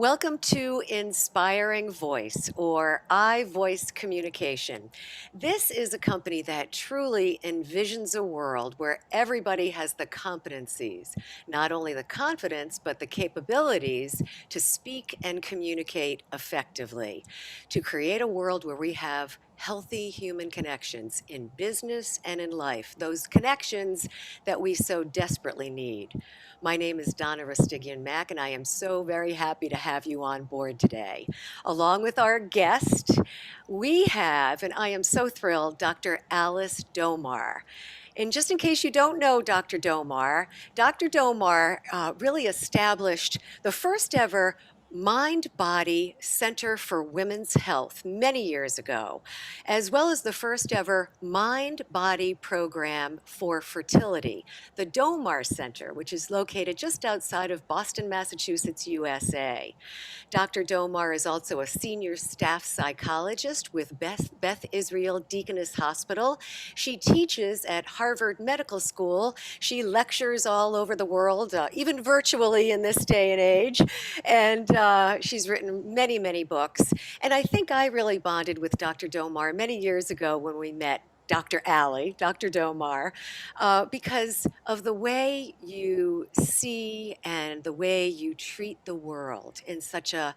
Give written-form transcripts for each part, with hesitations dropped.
Welcome to Inspiring Voice, or iVoice Communication. This is a company that truly envisions a world where everybody has the competencies, not only the confidence, but the capabilities to speak and communicate effectively, to create a world where we have healthy human connections in business and in life, those connections that we so desperately need. My name is Donna Rustigian Mack, and I am so very happy to have you on board today. Along with our guest, we have, and I am so thrilled, Dr. Alice Domar. And just in case you don't know Dr. Domar really established the first ever Mind Body Center for Women's Health many years ago, as well as the first ever Mind Body program for fertility, the Domar Center, which is located just outside of Boston, Massachusetts, USA. Dr. Domar is also a senior staff psychologist with Beth Israel Deaconess Hospital. She teaches at Harvard Medical School. She lectures all over the world, even virtually in this day and age. And she's written many, many books. And I think I really bonded with Dr. Domar many years ago when we met Dr.Ali, Dr. Domar, because of the way you see and the way you treat the world in such a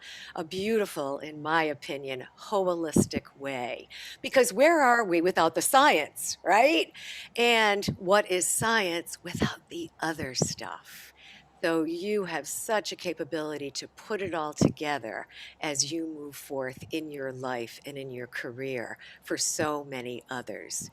beautiful, in my opinion, holistic way. Because where are we without the science, right? And what is science without the other stuff? So you have such a capability to put it all together as you move forth in your life and in your career for so many others.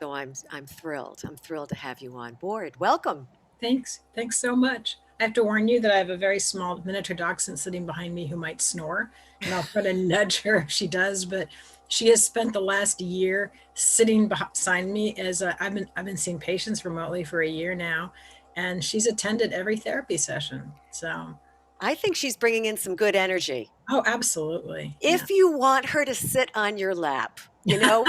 So I'm thrilled. I'm thrilled to have you on board. Welcome. Thanks. Thanks so much. I have to warn you that I have a very small miniature dachshund sitting behind me who might snore, and I'll try to nudge her if she does. But she has spent the last year sitting beside me as I've been seeing patients remotely for a year now, and she's attended every therapy session. So, I think she's bringing in some good energy. oh, absolutely, yeah. If you want her to sit on your lap, you know.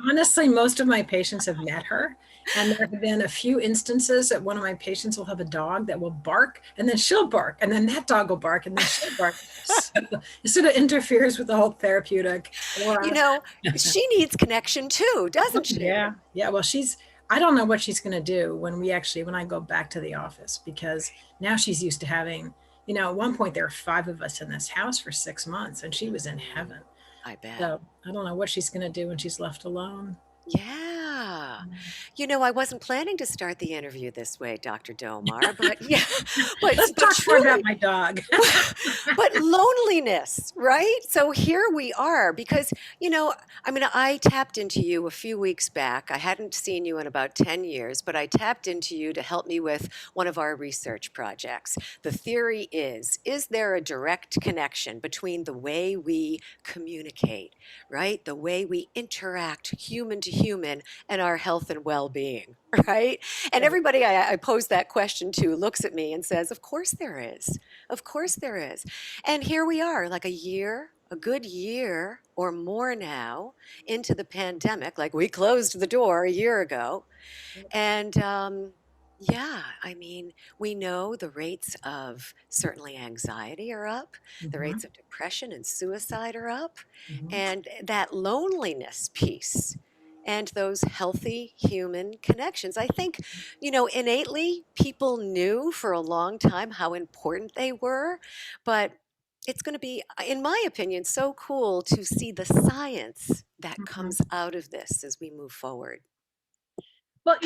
Honestly, most of my patients have met her. And there have been a few instances that one of my patients will have a dog that will bark and then she'll bark and then that dog will bark and then she'll bark. So it sort of interferes with the whole therapeutic You aura. know, she needs connection too, Oh, doesn't she? yeah. Yeah. Well, I don't know what she's going to do when I go back to the office because now she's used to having, at one point there were five of us in this house for 6 months and she was in Mhm. heaven. I bet. So I don't know what she's going to do when she's left alone. Yeah. I wasn't planning to start the interview this way, Dr. Domar, but yeah, but Let's but talk more about truly, my dog. but loneliness, right? So here we are because, I mean, I tapped into you a few weeks back. I hadn't seen you in about 10 years, but I tapped into you to help me with one of our research projects. The theory is there a direct connection between the way we communicate, right? The way we interact human to human and our health and well-being, right? And Right. everybody I pose that question to looks at me and says, of course there is. Of course there is. And here we are, like a good year or more now into the pandemic. Like we closed the door a year ago. And yeah, I mean, we know the rates of certainly anxiety are up, the Mhm, rates of depression and suicide are up, mhm. and that loneliness piece. And those healthy human connections. I think, innately people knew for a long time how important they were, but it's going to be, in my opinion, so cool to see the science that Mhm. comes out of this as we move forward. Well,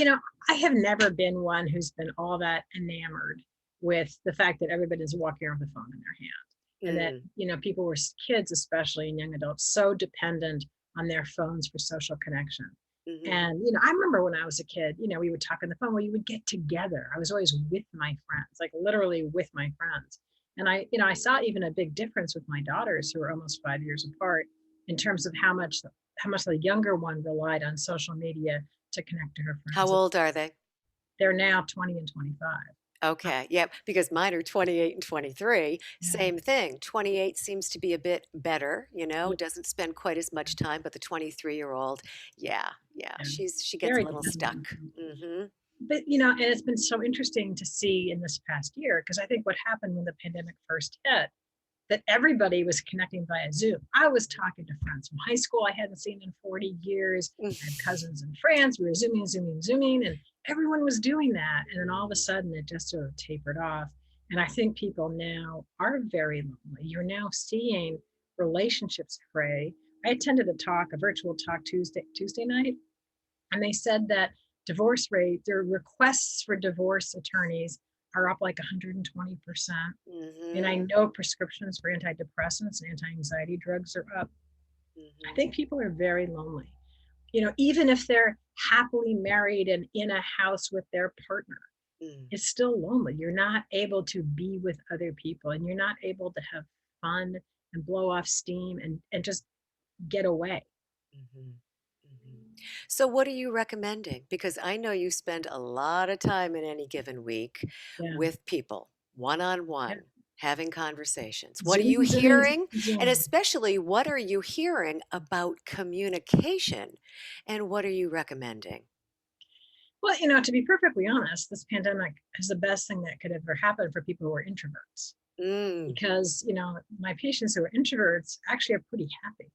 I have never been one who's been all that enamored with the fact that everybody's walking around with a phone in their hand and that, Mm, people were kids, especially and young adults, so dependent on their phones for social connection. mhm. And, I remember when I was a kid, we would talk on the phone. Well, you would get together. I was always with my friends, like literally with my friends. And I saw even a big difference with my daughters who are almost 5 years apart in terms of how much the younger one relied on social media to connect to her How friends. old are they? They're now 20 and 25. Uh, Okay, yep, because mine are 28 and 23. yeah, Same thing. 28 seems to be a bit better, yeah, doesn't spend quite as much time, but the 23-year-old, yeah, yeah. she gets a Very little dependent. stuck. Mhm. but and it's been so interesting to see in this past year, because I think what happened when the pandemic first hit, that everybody was connecting via Zoom. I was talking to friends from high school I hadn't seen in 40 years. I have cousins in France. We were zooming, and everyone was doing that. And then all of a sudden it just sort of tapered off. And I think people now are very lonely. You're now seeing relationships fray. I attended a virtual talk Tuesday night, and they said that divorce rate, their requests for divorce attorneys are up like 120%. And I Mm-hmm. know prescriptions for antidepressants and anti-anxiety drugs are up. I Mm-hmm. think people are very lonely. Even if they're happily married and in a house with their partner, Mm-hmm. it's still lonely. You're not able to be with other people, and you're not able to have fun and blow off steam and just get away. Mm-hmm. Mm-hmm. So, what are you recommending? Because I know you spend a lot of time in any given week Yeah. with people, one on Yeah. one, having conversations. What are you Zooming, zooming, hearing? And zooming. especially, what are you hearing about communication? And what are you recommending? Well, to be perfectly honest, this pandemic is the best thing that could ever happen for people who are introverts, Mm, because my patients who are introverts actually are pretty happy,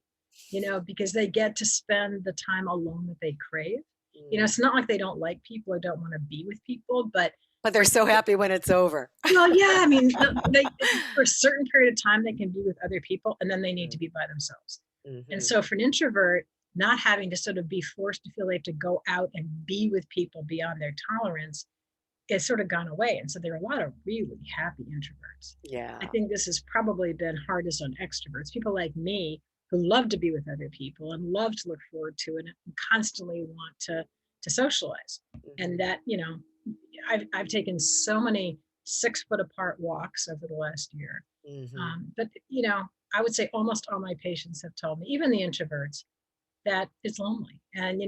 because they get to spend the time alone that they crave. mm. It's not like they don't like people or don't want to be with people, but But they're for so happy when it's over. well, yeah, I mean, they for a certain period of time they can be with other people, and then they need to be by themselves. And Mm-hmm. so for an introvert, not having to sort of be forced to feel they have to go out and be with people beyond their tolerance, it's sort of gone away. And so there are a lot of really happy introverts. I Yeah. think this has probably been hardest on extroverts, people like me who love to be with other people and love to look forward to it and constantly want to socialize. And Mm-hmm. that, I've taken so many 6 foot apart walks over the last year. Mm-hmm. But I would say almost all my patients have told me, even the introverts, that it's lonely. And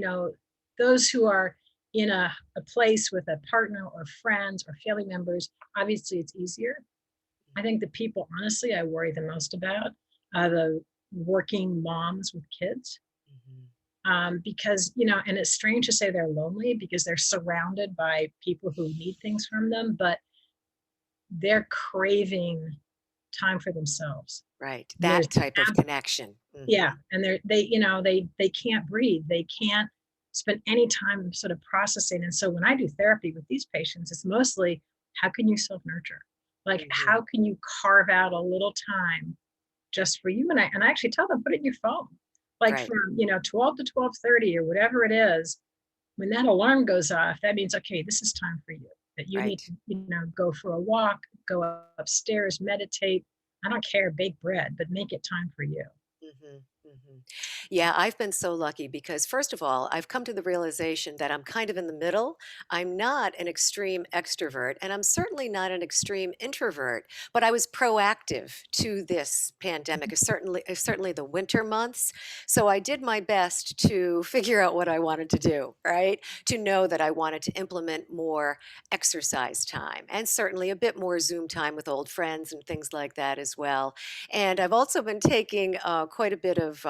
those who are in a place with a partner or friends or family members, obviously it's easier. I think the people, honestly, I worry the most about are the working moms with kids. Mm-hmm. Because, and it's strange to say they're lonely because they're surrounded by people who need things from them, but they're craving time for themselves. Right. There's That type of connection. Yeah, Mm-hmm. and they can't breathe, they can't spend any time sort of processing. And so when I do therapy with these patients, it's mostly, how can you self nurture, like Mm-hmm. how can you carve out a little time just for you. And I actually tell them, put it in your phone, like Right. from 12 to 12:30 or whatever it is. When that alarm goes off, that means, okay, this is time for you, that you need Right. to go for a walk, go upstairs, meditate. I don't care, bake bread, but make it time for you. Mhm, mhm. Yeah, I've been so lucky because, first of all, I've come to the realization that I'm kind of in the middle. I'm not an extreme extrovert, and I'm certainly not an extreme introvert, but I was proactive to this pandemic, certainly the winter months. So I did my best to figure out what I wanted to do, right? To know that I wanted to implement more exercise time and certainly a bit more Zoom time with old friends and things like that as well. And I've also been taking quite a bit of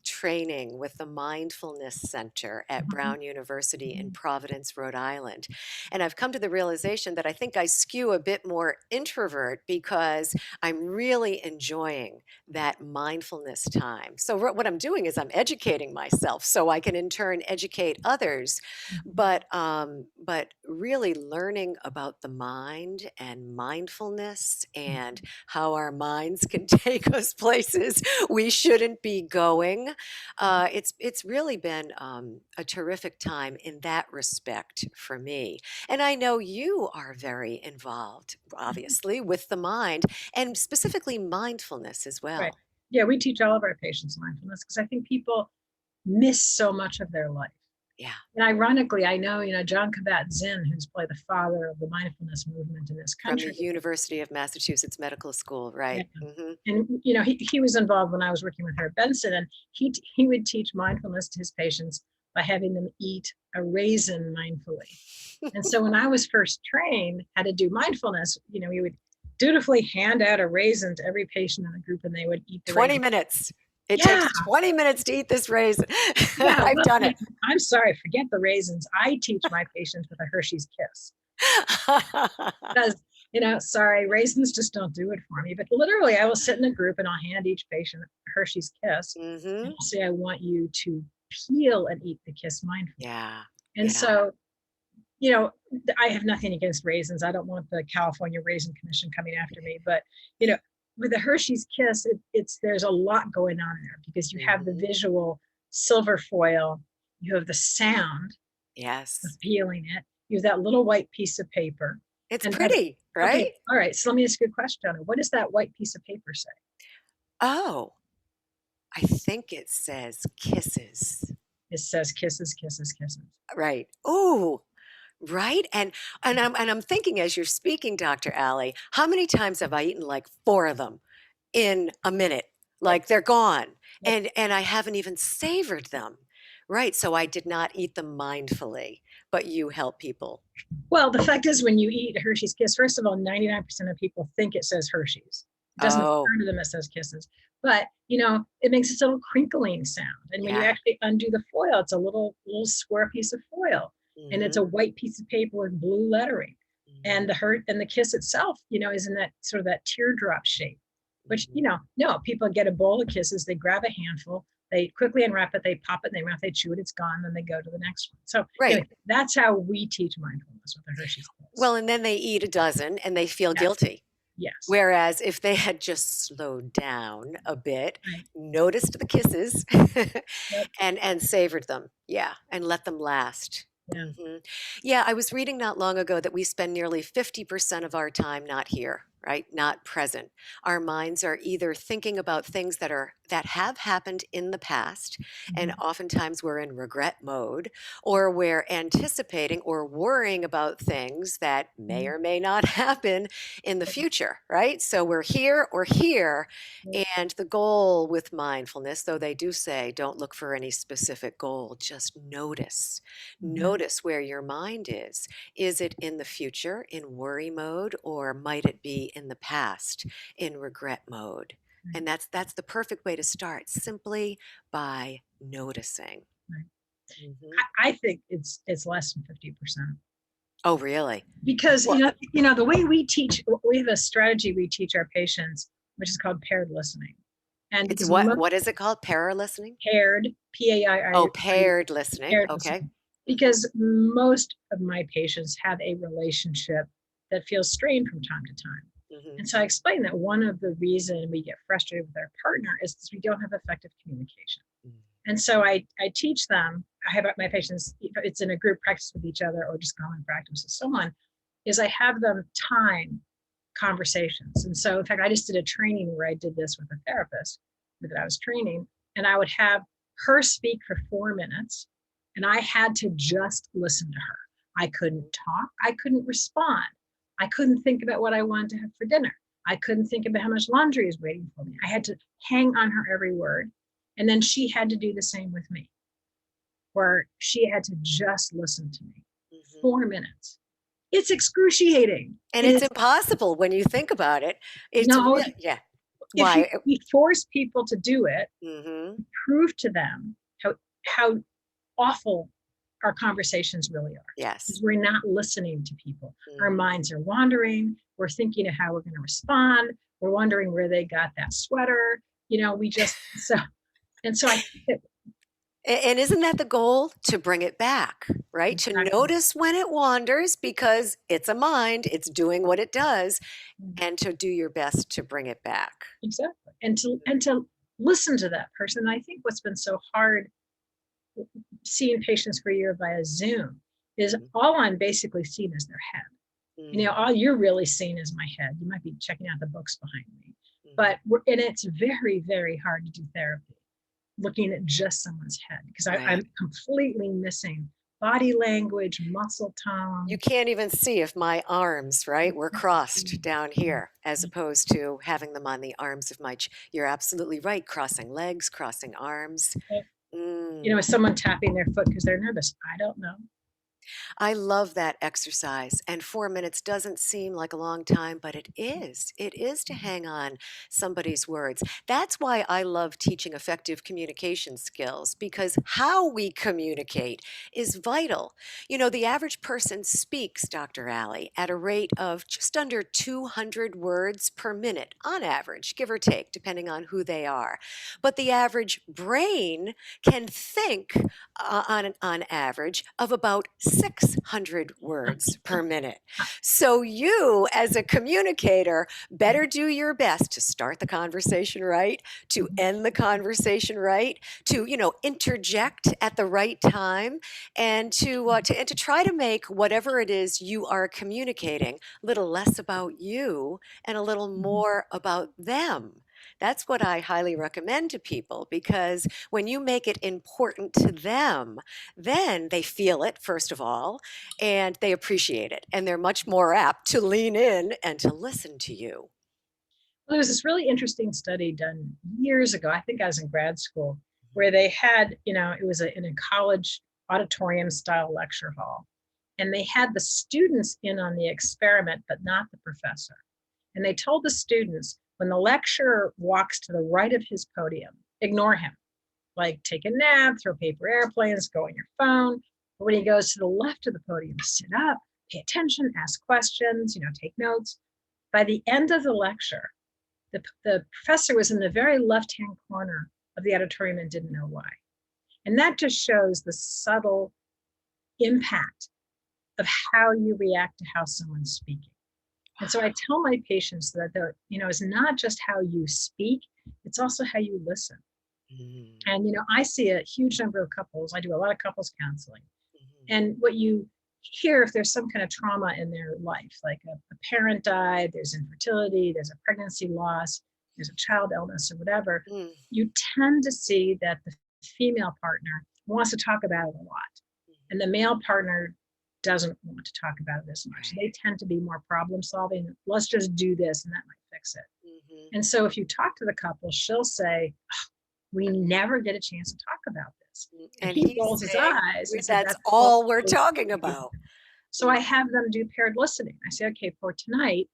training with the Mindfulness Center at Mhm. Brown University in Providence, Rhode Island. And I've come to the realization that I think I skew a bit more introvert because I'm really enjoying that mindfulness time. So, what I'm doing is I'm educating myself so I can in turn educate others, Mhm. but really learning about the mind and mindfulness and how our minds can take us places we shouldn't be going. It's really been a terrific time in that respect for me. And I know you are very involved, Mhm. obviously, with the mind and specifically mindfulness as Right. well. Yeah, we teach all of our patients mindfulness because I think people miss so much of their life. Yeah. And ironically, I know, John Kabat-Zinn, who's probably the father of the mindfulness movement in this From the country. University of Massachusetts Medical School, Yeah. right? Hmm. And he was involved when I was working with Herb Benson, and he would teach mindfulness to his patients by having them eat a raisin mindfully. And so when I was first trained how to do mindfulness, we would dutifully hand out a raisin to every patient in the group, and they would eat the 20 raisin. minutes. It Yeah, takes 20 minutes to eat this raisin. yeah. I've Well, done it. I'm sorry, forget the raisins. I teach my patients with a Hershey's Kiss because, sorry, raisins just don't do it for me. But literally, I will sit in a group and I'll hand each patient a Hershey's Kiss, and Hmm. I'll say, I want you to peel and eat the Kiss mindfully. Yeah. And Yeah. so, you know, I have nothing against raisins. I don't want the California Raisin Commission coming after me. But, you know, with the Hershey's Kiss, it's there's a lot going on there because you have the Hmm. visual silver foil, you have the sound of Yes. peeling it, you have that little white piece of paper. It's And that, pretty, right? okay, all right. So let me ask you a question. What does that white piece of paper say? Oh, I think it says kisses. It says kisses, kisses, kisses. Right. Oh, right. And I'm thinking as you're speaking, Dr. Ali, how many times have I eaten like four of them in a minute? Yep, Like they're gone. yep. And I haven't even savored them. Right. So I did not eat them mindfully, but you help people. Well, the fact is, when you eat Hershey's Kiss, first of all, 99% of people think it says Hershey's. It doesn't Oh, occur to them it says Kisses. But, it makes this little crinkling sound. And when you yeah. actually undo the foil, it's a little square piece of foil. And it's a Hmm. white piece of paper with blue lettering. And Hmm. the kiss itself, is in that sort of that teardrop shape, which, Hmm. no, people get a bowl of kisses, they grab a handful, they quickly unwrap it, they pop it in their mouth, they chew it, it's gone, then they go to the next one. So Right. anyway, that's how we teach mindfulness with the Hershey's Kiss. Well, and then they eat a dozen and they feel Yes, guilty. yes, Whereas if they had just slowed down a bit, right. noticed the kisses Yep, and savored them, yeah, and let them last. yeah. Hmm. Yeah, I was reading not long ago that we spend nearly 50% of our time not here, right? Not present. Our minds are either thinking about things that have happened in the past, and Mhm, oftentimes we're in regret mode, or we're anticipating or worrying about things that may mhm. or may not happen in the future, right? So we're here or here. Yep, And the goal with mindfulness, though they do say don't look for any specific goal, just notice. mhm, Notice where your mind is. Is it in the future in worry mode, or might it be in the past in regret mode? right, And that's the perfect way to start, simply by noticing. right. Hmm. I think it's less than 50%. Oh, really? Because Well, the way we teach, we have a strategy we teach our patients, which is called paired listening. And it's because what is it called? Para listening? paired, Oh, PAIRD, paired listening. paired Okay. listening, Hmm. because most of my patients have a relationship that feels strained from time to time. Hmm. And so I explained that one of the reasons we get frustrated with our partner is because we don't have effective communication. And so I teach them, I have my patients, it's in a group practice with each other or just common practice with someone, is I have them time conversations. And so, in fact, I just did a training where I did this with a therapist that I was training, and I would have her speak for 4 minutes, and I had to just listen to her. I couldn't talk, I couldn't respond, I couldn't think about what I wanted to have for dinner. I couldn't think about how much laundry is waiting for me. I had to hang on her every word. And then she had to do the same with me, where she had to just listen to me. Hmm. 4 minutes. It's excruciating. And It it's is. impossible when you think about it. It's No, real. Yeah. if Why? we force people to do it, Hmm. prove to them how awful our conversations really are. Yes. Because we're not listening to people. Our Hmm. minds are wandering. We're thinking of how we're going to respond. We're wondering where they got that sweater. We just so and so I think that And isn't that the goal? To bring it back, right? To exactly. notice when it wanders because it's a mind, it's doing what it does, and to do your best to bring it back. Exactly. And to listen to that person. I think what's been so hard seeing patients for a year via Zoom is Mhm. all I'm basically seeing is their head. Mhm. All you're really seeing is my head. You might be checking out the books behind me. Mhm. And it's very, very hard to do therapy looking at just someone's head because Right. I'm completely missing body language, muscle You tone. can't even see if my arms, right, were crossed down here as opposed to having them on the arms of you're absolutely right. Crossing legs, crossing arms. Mm. Is someone tapping their foot because they're nervous? I don't know. I love that exercise. And 4 minutes doesn't seem like a long time, but it is. It is to Mhm. hang on somebody's words. That's why I love teaching effective communication skills, because how we communicate is vital. You know, the average person speaks, Dr. Ali, at a rate of just under 200 words per minute on average, give or take, depending on who they are. But the average brain can think on average of about 600 words per minute. So you, as a communicator, better do your best to start the conversation right, to Mhm. end the conversation right, to interject at the right time, and to try to make whatever it is you are communicating a little less about you and a little Mhm. more about them. That's what I highly recommend to people, because when you make it important to them, then they feel it, first of all, and they appreciate it. And they're much more apt to lean in and to listen to you. Well, there was this really interesting study done years ago. I think I was in grad school, where they had, it was in a college auditorium style lecture hall. And they had the students in on the experiment, but not the professor. And they told the students, when the lecturer walks to the right of his podium, ignore him, like take a nap, throw paper airplanes, go on your phone. But when he goes to the left of the podium, sit up, pay attention, ask questions, take notes. By the end of the lecture, the professor was in the very left hand corner of the auditorium and didn't know why. And that just shows the subtle impact of how you react to how someone's speaking. And so I tell my patients that it's not just how you speak, it's also how you listen. Mm, And I see a huge number of couples. I do a lot of couples counseling. mhm, And what you hear, if there's some kind of trauma in their life, like a parent died, there's infertility, there's a pregnancy loss, there's a child illness or whatever, mm, you tend to see that the female partner wants to talk about it a lot. And the mhm. male partner doesn't want to talk about it as much. So Right. they tend to be more problem solving. Let's just do this and that might fix it. Mhm. And so if you talk to the couple, she'll say, we never get a chance to talk about this. And And he he's rolls his saying, eyes and said, that's that's all all we're we talking do. about. So Mm, I have them do paired listening. I say, okay, for tonight,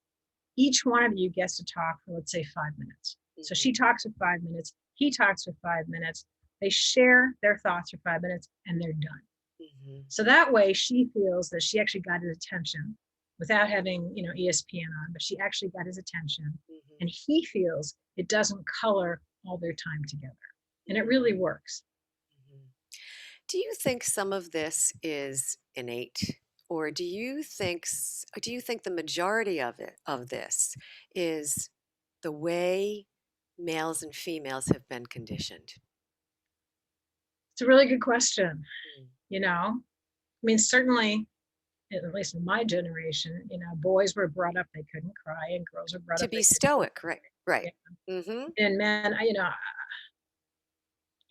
each one of you gets to talk for, let's say, 5 minutes. So mhm, she talks for 5 minutes, he talks for 5 minutes. They share their thoughts for 5 minutes and they're done. mhm, So that way she feels that she actually got his attention without having, ESPN on, but she actually got his attention. mhm, And he feels it doesn't color all their time together. And it mhm, really works. mhm. Do you think some of this is innate, or do you think the majority of this is the way males and females have been conditioned? It's a really good question. Mm. I mean, certainly, at least in my generation, boys were brought up they couldn't cry, and girls were brought To up be they couldn't stoic, right? Right. cry. Mm-hmm. And men,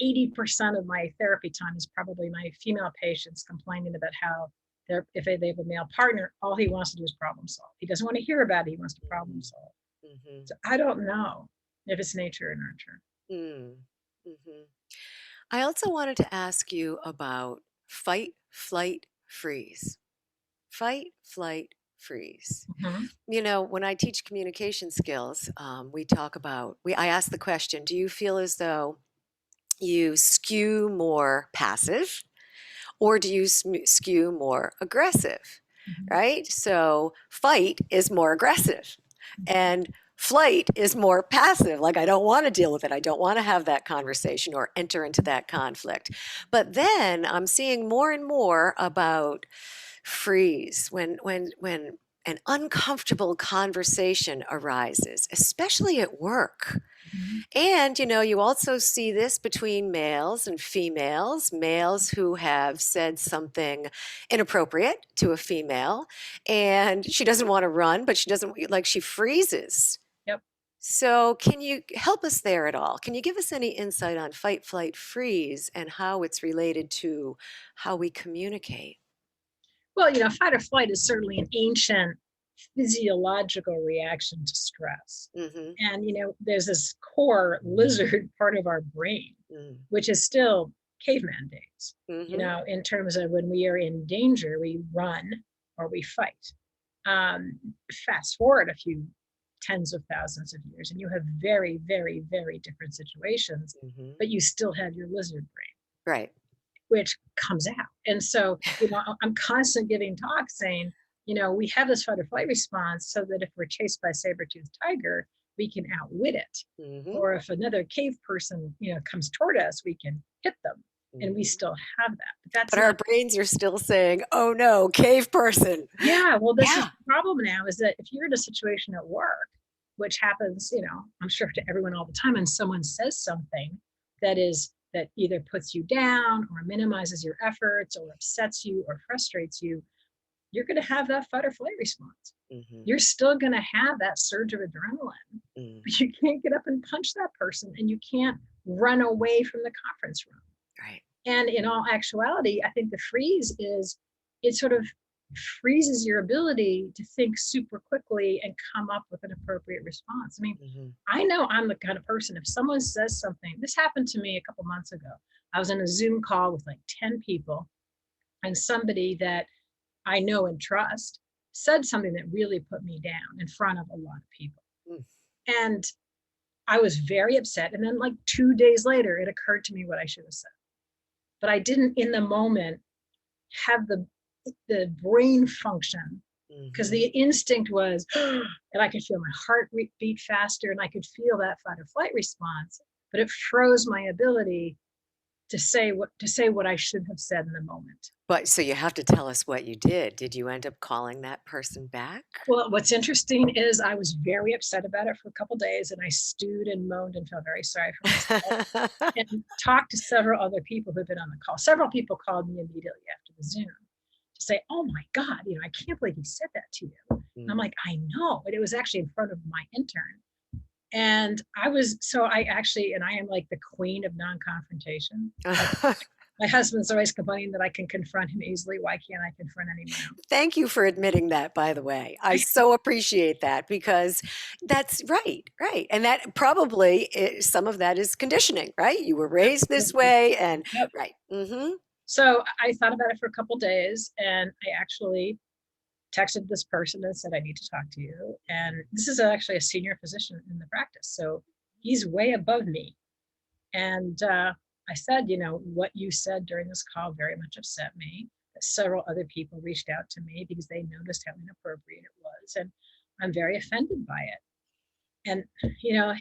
80% of my therapy time is probably my female patients complaining about how if they have a male partner, all he wants to do is problem solve. He doesn't want to hear about it. He wants to problem solve. Mm-hmm. So I don't know if it's nature or nurture. Mm-hmm. Mm-hmm. I also wanted to ask you about fight, flight, freeze. Fight, flight, freeze. Mhm. You know, when I teach communication skills, we talk about, I ask the question, do you feel as though you skew more passive, or do you skew more aggressive? Mhm. Right? So, fight is more aggressive, Mhm. and flight is more passive. Like, I don't want to deal with it. I don't want to have that conversation or enter into that conflict. But then I'm seeing more and more about freeze when an uncomfortable conversation arises, especially at work. Mhm. And you also see this between males and females, males who have said something inappropriate to a female, and she doesn't want to run, but she doesn't, like, she freezes. Yep. So, can you help us there at all? Can you give us any insight on fight, flight, freeze and how it's related to how we communicate? Well, fight or flight is certainly an ancient physiological reaction to stress. Mm-hmm. And, there's this core lizard part of our brain, Mm, which is still caveman days, Mm-hmm. in terms of when we are in danger, we run or we fight. Um, Fast forward a few tens of thousands of years, and you have very, very, very different situations, Mm-hmm. but you still have your lizard brain, Right. which comes out. And so, I'm constantly giving talks saying, we have this fight or flight response so that if we're chased by a saber-toothed tiger, we can outwit it. Mm-hmm. Or if another cave person, comes toward us, we can hit them. And we Mm-hmm. still have that. But that's But our not, brains are still saying, "Oh no, cave person." yeah, well, this is Yeah. the problem now is that if you're in a situation at work, which happens, I'm sure to everyone all the time, and someone says something that either puts you down or minimizes your efforts or upsets you or frustrates you, you're going to have that fight or flight response. Mm-hmm. You're still going to have that surge of adrenaline, Mm. but you can't get up and punch that person and you can't run away from the conference room. Right. And in all actuality, I think the freeze is it sort of freezes your ability to think super quickly and come up with an appropriate response. I mean, Mm-hmm. I know I'm the kind of person, if someone says something, this happened to me a couple months ago. I was in a Zoom call with like 10 people, and somebody that I know and trust said something that really put me down in front of a lot of people. Mm. And I was very upset. And then, like 2 days later, it occurred to me what I should have said. But I didn't in the moment have the brain function because Mm-hmm. the instinct was, and I could feel my heart beat faster and I could feel that fight or flight response, but it froze my ability to say what I should have said in the moment. But so you have to tell us what you did. Did you end up calling that person back? Well, what's interesting is I was very upset about it for a couple days and I stewed and moaned and felt very sorry for myself and talked to several other people who've been on the call. Several people called me immediately after the Zoom to say, "Oh my God, I can't believe he said that to you." And I'm Mm. like, "I know," but it was actually in front of my intern. And I am like the queen of non-confrontation. Like my husband's always complaining that I can confront him easily. Why can't I confront anyone else? Thank you for admitting that, by the way. I so appreciate that because that's right, right. And that probably some of that is conditioning, right? You were raised this Absolutely. way, and Yep. right. Mm-hmm. So I thought about it for a couple days and I actually texted this person and said, "I need to talk to you." And this is actually a senior physician in the practice. So he's way above me. And I said, what you said during this call very much upset me. Several other people reached out to me because they noticed how inappropriate it was. And I'm very offended by it. And, you know,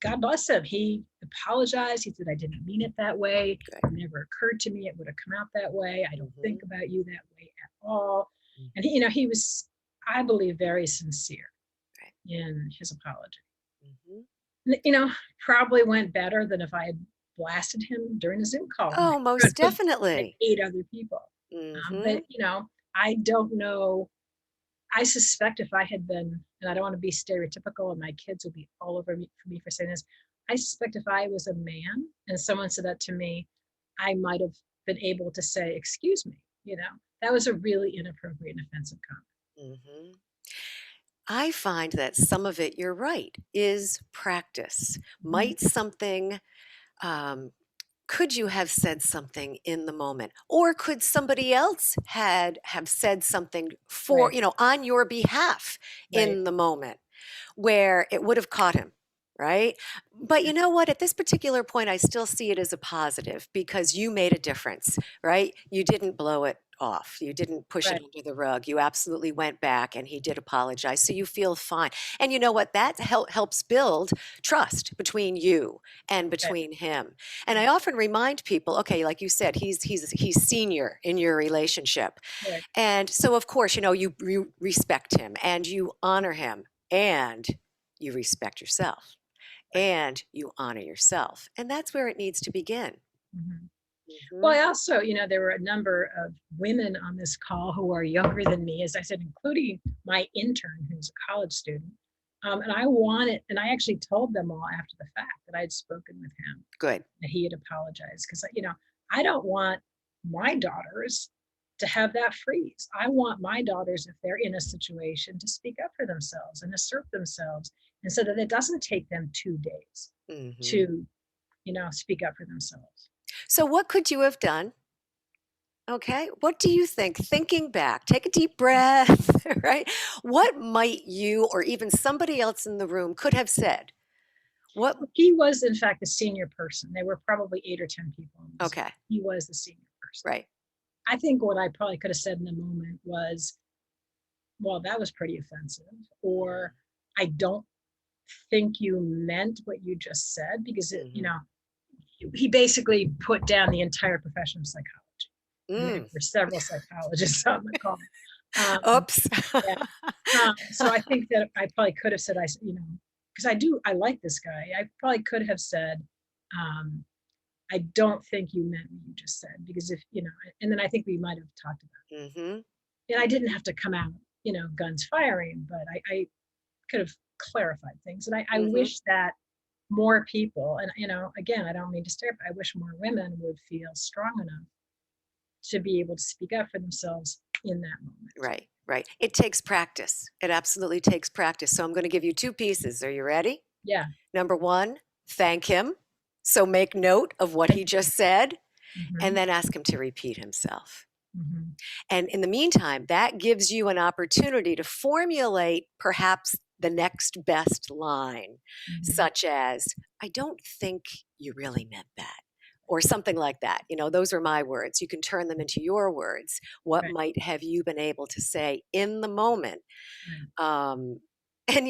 God bless him. He apologized. He said, "I didn't mean it that way. Good. It never occurred to me it would have come out that way. I don't Mm-hmm. think about you that way at all." And Mm-hmm. he was, I believe, very sincere Right. in his apology. Mm-hmm. Probably went better than if I had blasted him during a Zoom call Oh, with most like definitely. 8 other people. Mm-hmm. But I don't know. I suspect if I had been, and I don't want to be stereotypical, and my kids would be all over me for saying this. I suspect if I was a man and someone said that to me, I might have been able to say, "Excuse me." That was a really inappropriate and offensive comment. Mm-hmm. I find that some of it, you're right, is practice. Mhm. Might something um, could you have said something in the moment, or could somebody else had have said something for Right, on your behalf right, in the moment where it would have caught him, right? But you know what? At this particular point, I still see it as a positive because you made a difference, right? You didn't blow it off. You didn't push it right, under the rug. You absolutely went back and he did apologize. So you feel fine. And you know what? That helps build trust between you and right, between him. And I often remind people, okay, like you said, he's senior in your relationship. right, And so of course, you respect him and you honor him and you respect yourself right. and you honor yourself. And that's where it needs to begin. Mhm. Well, Mhm. I also, there were a number of women on this call who are younger than me, as I said, including my intern, who's a college student. And and I actually told them all after the fact that I had spoken with him, Good. that he had apologized. Because, I don't want my daughters to have that freeze. I want my daughters, if they're in a situation, to speak up for themselves and assert themselves. And so that it doesn't take them 2 days Mhm. to, speak up for themselves. So, what could you have done? Okay. What do you think? Thinking back, take a deep breath, right? What might you or even somebody else in the room could have said? What? He was, in fact, the senior person. There were probably 8 or 10 people on the Zoom. Okay. He was the senior person. Right. I think what I probably could have said in the moment was, well, that was pretty offensive. Or I don't think you meant what you just said, because Mm-hmm. he basically put down the entire profession of psychology. And there Mm. were several psychologists on the call. Um, Oops. yeah. So I think that I probably could have said, because I like this guy. I probably could have said, um, I don't think you meant what you just said, because and then I think we might have talked about Mm-hmm. it. And I didn't have to come out, guns firing, but I could have clarified things. And I Mm-hmm. wish that more people, and, again, I don't mean to stereotype, I wish more women would feel strong enough to be able to speak up for themselves in that moment. Right. Right. It takes practice. It absolutely takes practice. So I'm going to give you two pieces. Are you ready? Yeah. Number one, thank him. So make note of what he just said and Hmm. then ask him to repeat himself. Hmm. And in the meantime, that gives you an opportunity to formulate perhaps the next best line, Hmm. such as, I don't think you really meant that, or something like that. Those are my words. You can turn them into your words. What Right. might have you been able to say in the moment? Right. Um, and,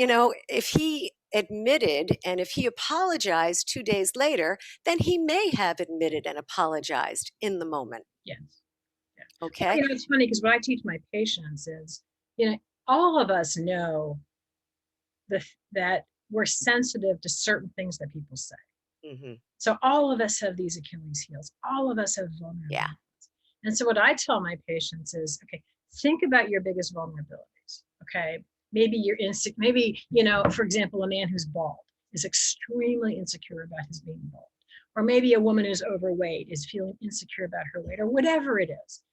if he admitted and if he apologized 2 days later, then he may have admitted and apologized in the moment. Yes. Yeah. Well, Okay. it's funny because what I teach my patients is, you know, all of us know that we're sensitive to certain things that people say. Hmm. So all of us have these Achilles heels. All of us have Yeah. vulnerabilities. And so what I tell my patients is, okay, think about your biggest vulnerabilities. Okay. Maybe you're insecure. Maybe, for example, a man who's bald is extremely insecure about his being bald. Or maybe a woman who's overweight is feeling insecure about her weight, or whatever it is.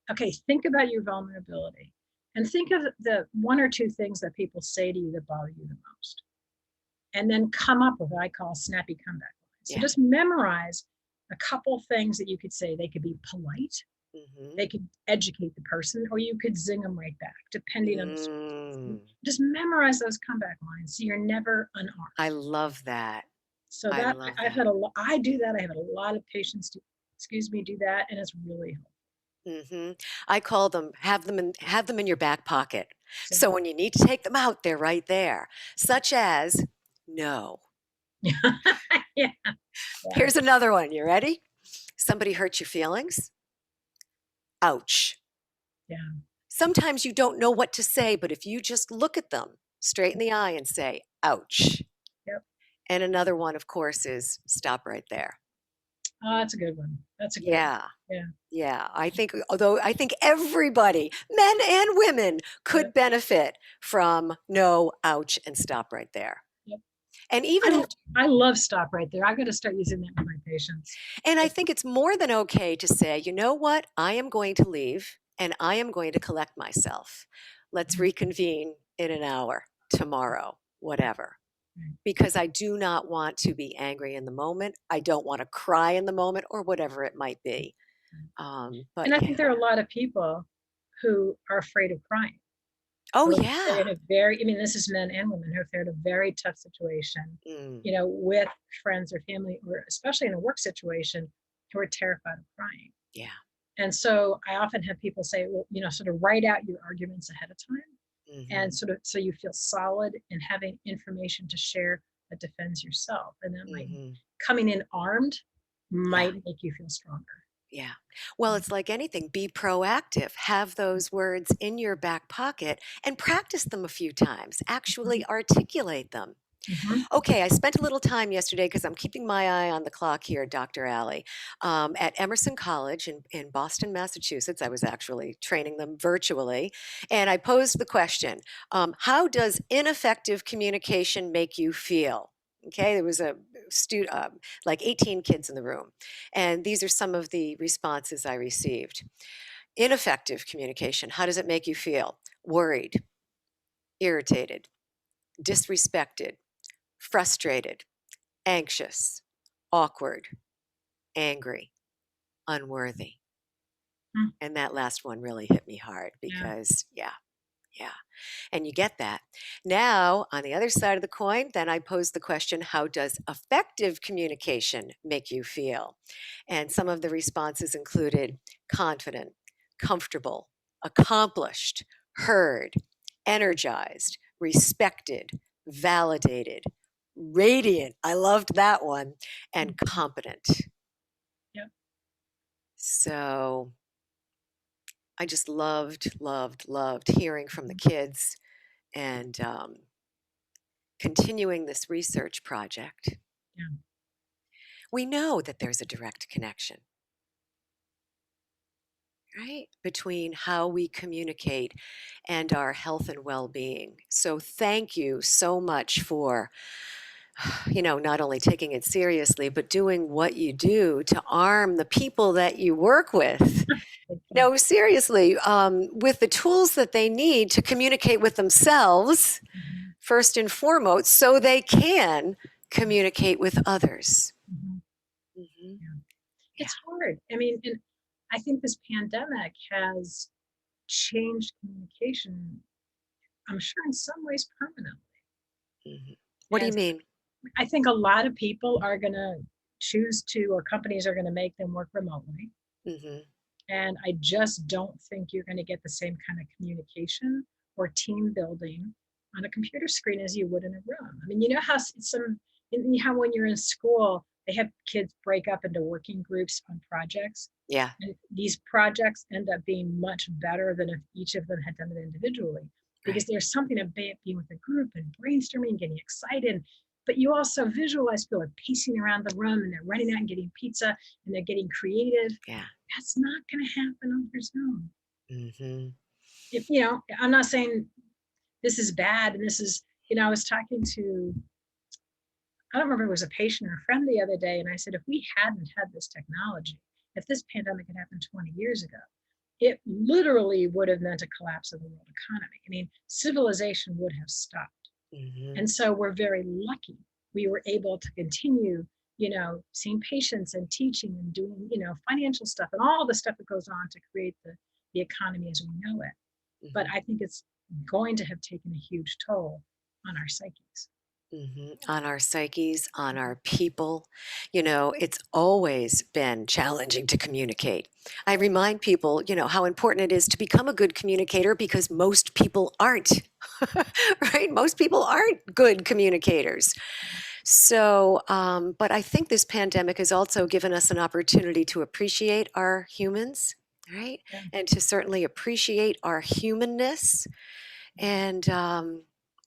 Okay, think about your vulnerability and think of the one or two things that people say to you that bother you the most. And then come up with what I call snappy comeback lines. So Yeah. just memorize a couple things that you could say. They could be polite, Hmm. they could educate the person, or you could zing them right back, depending on the Mm. circumstance. Just memorize those comeback lines so you're never unarmed. I love that. So I that love I've that. had a lot, I do that. I have a lot of patients do that, and it's really helpful. I call them have them in your back pocket. So So when you need to take them out, they're right there. Such as no. yeah, yeah, Here's another one. You ready? Somebody hurt your feelings? Ouch. yeah. Sometimes you don't know what to say, but if you just look at them straight in the eye and say, ouch. Yep. And another one, of course, is stop right there. Oh, that's a good one. That's a good one. Yeah. Yeah. Yeah. I think everybody, men and women, Yep. could benefit from no, ouch, and stop right there. Yep. And even I if, I love stop right there. I'm going to start using that with my patients. and I think it's more than okay to say, you know what? I am going to leave and I am going to collect myself. Let's reconvene in an hour, tomorrow, Right. whatever. Right. Because I do not want to be angry in the moment. I don't want to cry in the moment or whatever it might be. Right. But And I yeah. think there are a lot of people who are afraid of crying. Oh, Or they're yeah. in a very, I mean, this is men and women who are in a very tough situation, Mm, with friends or family, or especially in a work situation, who are terrified of crying. yeah. And so I often have people say, well, sort of write out your arguments ahead of time, and Hmm. sort of so you feel solid in having information to share that defends yourself. And that might, Hmm. coming in armed, Yeah. might make you feel stronger. Yeah. Well, it's like anything. Be proactive. Have those words in your back pocket and practice them a few times. Actually articulate them. Mhm. Okay, I spent a little time yesterday because I'm keeping my eye on the clock here, Dr. Ali, at Emerson College in Boston, Massachusetts. I was actually training them virtually. And I posed the question, how does ineffective communication make you feel? Okay, there was a student, like 18 kids in the room. And these are some of the responses I received. Ineffective communication, how does it make you feel? Worried, irritated, disrespected, frustrated, anxious, awkward, angry. unworthy. Mm, And that last one really hit me hard yeah. because, yeah, yeah. And you get that. Now, on the other side of the coin, then I pose the question, how does effective communication make you feel? And some of the responses included confident, comfortable, accomplished, heard, energized, respected, validated, radiant. I loved that one. And Mhm. competent. Yeah. So I just loved hearing from the kids and continuing this research project. Yeah. We know that there's a direct connection, right, between how we communicate and our health and well being. So, thank you so much for, not only taking it seriously, but doing what you do to arm the people that you work with. Thank you. No, seriously, with the tools that they need to communicate with themselves, Mhm. first and foremost, so they can communicate with others. Mhm. Hmm. Yeah. Yeah. It's hard. I mean, and I think this pandemic has changed communication, I'm sure in some ways permanently. Hmm. What do you As mean? I think a lot of people are going to choose to, or companies are going to make them work remotely. Hmm. And I just don't think you're going to get the same kind of communication or team building on a computer screen as you would in a room. I mean, you know how how when you're in school, they have kids break up into working groups on projects. Yeah. And these projects end up being much better than if each of them had done it individually, because Right. there's something about being with a group and brainstorming, getting excited. But you also visualize people are pacing around the room and they're running out and getting pizza and they're getting creative. Yeah. That's not going to happen over Zoom. Hmm. If, I'm not saying this is bad. And this is, I was talking to, I don't remember if it was a patient or a friend the other day. And I said, if we hadn't had this technology, if this pandemic had happened 20 years ago, it literally would have meant a collapse of the world economy. I mean, civilization would have stopped. Hmm. And so we're very lucky we were able to continue, seeing patients and teaching and doing, financial stuff and all the stuff that goes on to create the economy as we know it. But Hmm. I think it's going to have taken a huge toll on our psyches. On our psyches, on our people. It's always been challenging to communicate. I remind people, how important it is to become a good communicator because most people aren't, right? Most people aren't good communicators. So, but I think this pandemic has also given us an opportunity to appreciate our humans, right? Yeah. And to certainly appreciate our humanness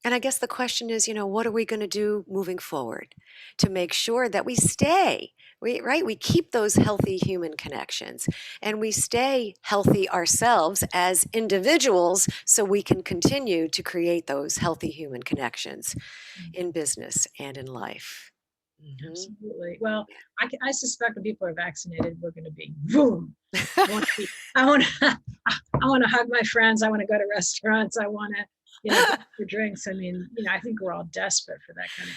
and I guess the question is, what are we going to do moving forward to make sure that we stay, right? We keep those healthy human connections and we stay healthy ourselves as individuals so we can continue to create those healthy human connections in business and in life. Hmm. Absolutely. Well, I suspect when people are vaccinated, we're going to be boom. I want to be. I want to. I want to hug my friends. I want to go to restaurants. I want to, go for drinks. I mean, I think we're all desperate for that kind of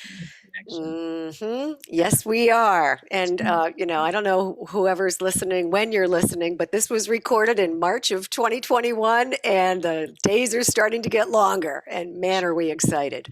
human connection. Yes, we are. And, I don't know whoever's listening, when you're listening, but this was recorded in March of 2021, and the days are starting to get longer. And man, are we excited.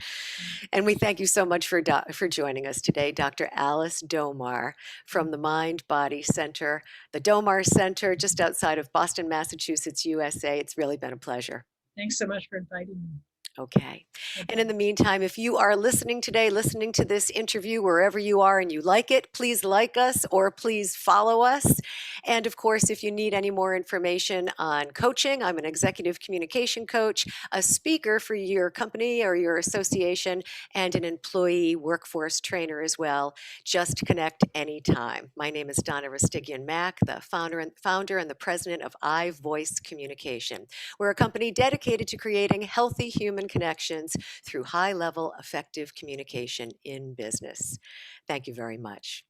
And we thank you so much for joining us today, Dr. Alice Domar from the Mind Body Center, the Domar Center, just outside of Boston, Massachusetts, USA. It's really been a pleasure. Thanks so much for inviting me. Okay. And in Okay. the meantime, if you are listening today, listening to this interview wherever you are and you like it, please like us or please follow us. And of course, if you need any more information on coaching, I'm an executive communication coach, a speaker for your company or your association, and an employee workforce trainer as well. Just connect anytime. My name is Donna Ristigian Mack, the founder and the president of iVoice Communication. We're a company dedicated to creating healthy human connections through high level effective communication in business. Thank you very much.